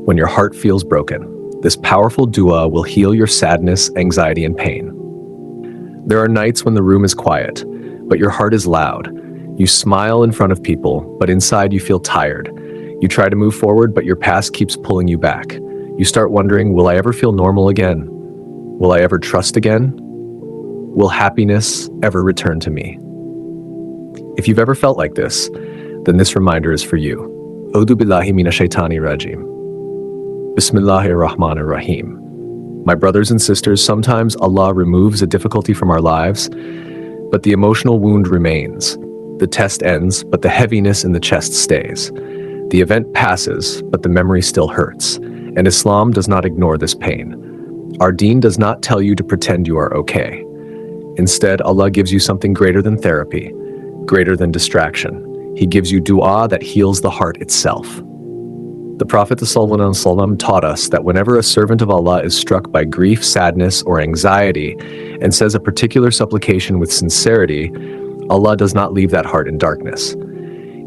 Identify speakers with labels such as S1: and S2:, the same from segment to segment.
S1: when your heart feels broken. This powerful du'a will heal your sadness, anxiety, and pain. There are nights when the room is quiet, but your heart is loud. You smile in front of people, but inside you feel tired. You try to move forward, but your past keeps pulling you back. You start wondering, will I ever feel normal again? Will I ever trust again? Will happiness ever return to me? If you've ever felt like this, then this reminder is for you. Audu billahi minash shaitani rajim. Bismillahir Rahmanir Rahim. My brothers and sisters, sometimes Allah removes a difficulty from our lives, but the emotional wound remains. The test ends, but the heaviness in the chest stays. The event passes, but the memory still hurts. And Islam does not ignore this pain. Our deen does not tell you to pretend you are okay. Instead, Allah gives you something greater than therapy, greater than distraction. He gives you du'a that heals the heart itself. The Prophet ﷺ taught us that whenever a servant of Allah is struck by grief, sadness, or anxiety, and says a particular supplication with sincerity, Allah does not leave that heart in darkness.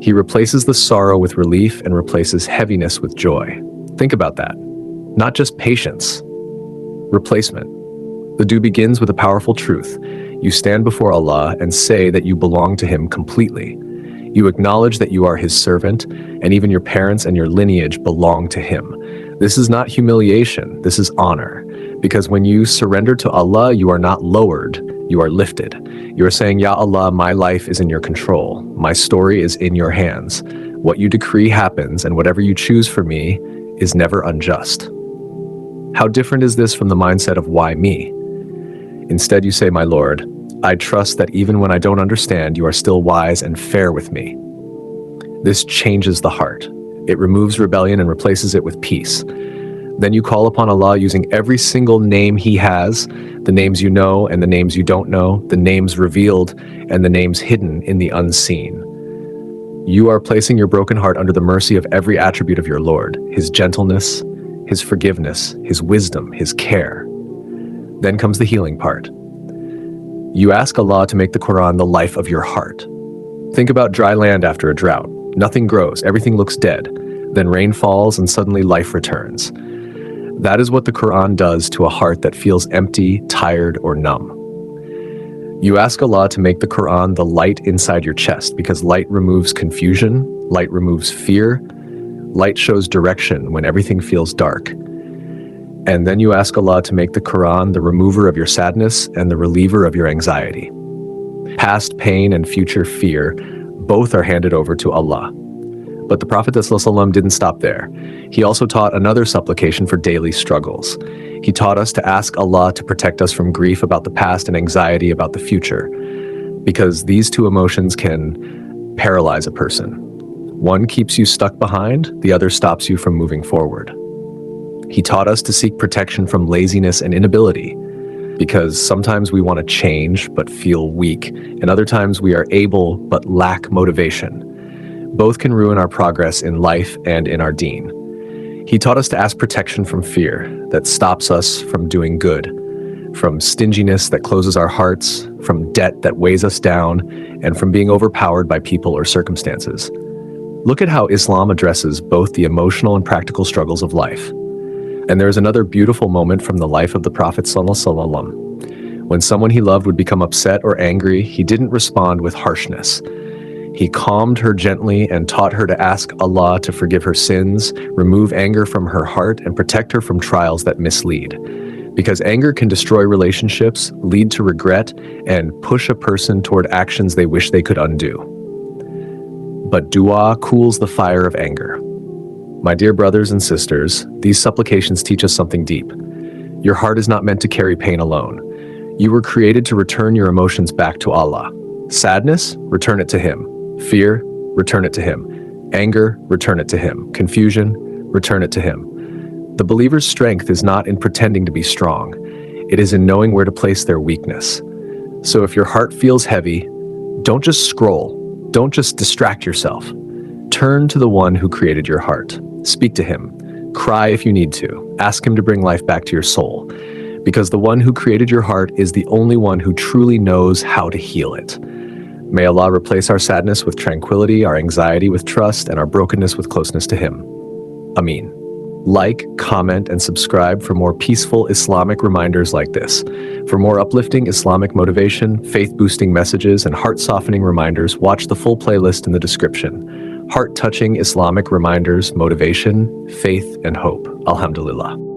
S1: He replaces the sorrow with relief and replaces heaviness with joy. Think about that. Not just patience, replacement. The dua begins with a powerful truth. You stand before Allah and say that you belong to Him completely. You acknowledge that you are His servant, and even your parents and your lineage belong to Him. This is not humiliation, this is honor. Because when you surrender to Allah, you are not lowered, you are lifted. You are saying, Ya Allah, my life is in your control. My story is in your hands. What you decree happens, and whatever you choose for me is never unjust. How different is this from the mindset of why me? Instead, you say, my Lord, I trust that even when I don't understand, you are still wise and fair with me. This changes the heart. It removes rebellion and replaces it with peace. Then you call upon Allah using every single name He has, the names you know and the names you don't know, the names revealed and the names hidden in the unseen. You are placing your broken heart under the mercy of every attribute of your Lord, His gentleness, His forgiveness, His wisdom, His care. Then comes the healing part. You ask Allah to make the Qur'an the life of your heart. Think about dry land after a drought. Nothing grows, everything looks dead. Then rain falls and suddenly life returns. That is what the Qur'an does to a heart that feels empty, tired, or numb. You ask Allah to make the Qur'an the light inside your chest, because light removes confusion, light removes fear, light shows direction when everything feels dark. And then you ask Allah to make the Qur'an the remover of your sadness and the reliever of your anxiety. Past pain and future fear, both are handed over to Allah. But the Prophet ﷺ didn't stop there. He also taught another supplication for daily struggles. He taught us to ask Allah to protect us from grief about the past and anxiety about the future, because these two emotions can paralyze a person. One keeps you stuck behind, the other stops you from moving forward. He taught us to seek protection from laziness and inability, because sometimes we want to change but feel weak, and other times we are able but lack motivation. Both can ruin our progress in life and in our deen. He taught us to ask protection from fear that stops us from doing good, from stinginess that closes our hearts, from debt that weighs us down, and from being overpowered by people or circumstances. Look at how Islam addresses both the emotional and practical struggles of life. And there is another beautiful moment from the life of the Prophet ﷺ. When someone he loved would become upset or angry, he didn't respond with harshness. He calmed her gently and taught her to ask Allah to forgive her sins, remove anger from her heart, and protect her from trials that mislead. Because anger can destroy relationships, lead to regret, and push a person toward actions they wish they could undo. But du'a cools the fire of anger. My dear brothers and sisters, these supplications teach us something deep. Your heart is not meant to carry pain alone. You were created to return your emotions back to Allah. Sadness? Return it to Him. Fear? Return it to Him. Anger? Return it to Him. Confusion? Return it to Him. The believer's strength is not in pretending to be strong. It is in knowing where to place their weakness. So if your heart feels heavy, don't just scroll. Don't just distract yourself. Turn to the one who created your heart. Speak to Him. Cry if you need to. Ask Him to bring life back to your soul. Because the one who created your heart is the only one who truly knows how to heal it. May Allah replace our sadness with tranquility, our anxiety with trust, and our brokenness with closeness to Him. Ameen. Like, comment, and subscribe for more peaceful Islamic reminders like this. For more uplifting Islamic motivation, faith-boosting messages, and heart-softening reminders, watch the full playlist in the description. Heart-touching Islamic reminders, motivation, faith, and hope. Alhamdulillah.